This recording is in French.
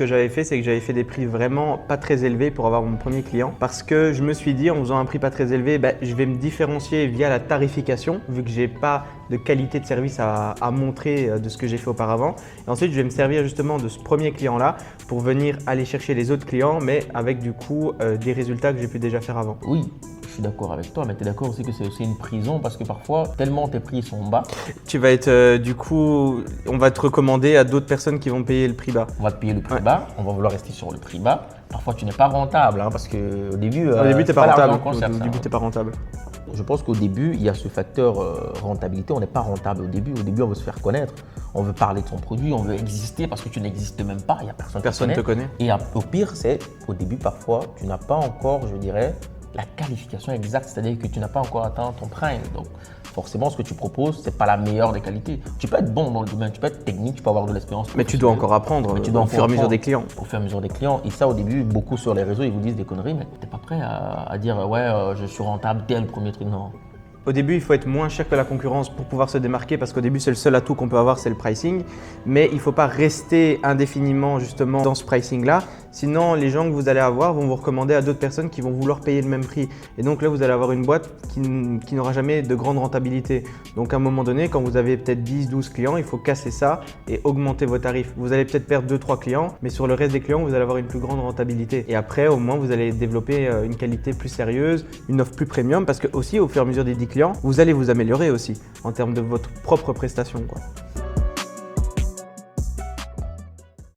Ce que j'avais fait, c'est que j'avais fait des prix vraiment pas très élevés pour avoir mon premier client parce que je me suis dit en faisant un prix pas très élevé, je vais me différencier via la tarification vu que j'ai pas de qualité de service à montrer de ce que j'ai fait auparavant. Et ensuite, je vais me servir justement de ce premier client-là pour venir aller chercher les autres clients mais avec du coup des résultats que j'ai pu déjà faire avant. Oui, je suis d'accord avec toi, mais tu es d'accord aussi que c'est aussi une prison parce que parfois, tellement tes prix sont bas, Tu vas être du coup, on va te recommander à d'autres personnes qui vont payer le prix bas. on va te payer le prix bas, on va vouloir rester sur le prix bas. Parfois, tu n'es pas rentable parce qu'au début, Au début, t'es c'est pas l'argent rentable. qu'on cherche, Au début, t'es pas rentable. Je pense qu'au début, il y a ce facteur rentabilité. On n'est pas rentable au début. Au début, on veut se faire connaître. On veut parler de son produit. On veut exister parce que tu n'existes même pas. Il n'y a personne Personne qui te connaît. Et au pire, c'est au début, parfois, tu n'as pas encore, je dirais, la qualification exacte. C'est-à-dire que tu n'as pas encore atteint ton prime. Donc, forcément, ce que tu proposes, ce n'est pas la meilleure des qualités. Tu peux être bon dans le domaine, tu peux être technique, tu peux avoir de l'expérience. Mais tu dois encore apprendre Mais tu dois au fur et à mesure apprendre des clients. Au fur et à mesure des clients. Et ça, au début, beaucoup sur les réseaux, ils vous disent des conneries, mais tu n'es pas prêt à dire ouais, je suis rentable dès le premier truc. Non. Au début, il faut être moins cher que la concurrence pour pouvoir se démarquer parce qu'au début, c'est le seul atout qu'on peut avoir, c'est le pricing. Mais il ne faut pas rester indéfiniment justement dans ce pricing-là. Sinon, les gens que vous allez avoir vont vous recommander à d'autres personnes qui vont vouloir payer le même prix. Et donc là, vous allez avoir une boîte qui n'aura jamais de grande rentabilité. Donc à un moment donné, quand vous avez peut-être 10, 12 clients, il faut casser ça et augmenter vos tarifs. Vous allez peut-être perdre 2, 3 clients, mais sur le reste des clients, vous allez avoir une plus grande rentabilité. Et après, au moins, vous allez développer une qualité plus sérieuse, une offre plus premium parce que aussi, au fur et à mesure des 10 clients, vous allez vous améliorer aussi en termes de votre propre prestation, quoi.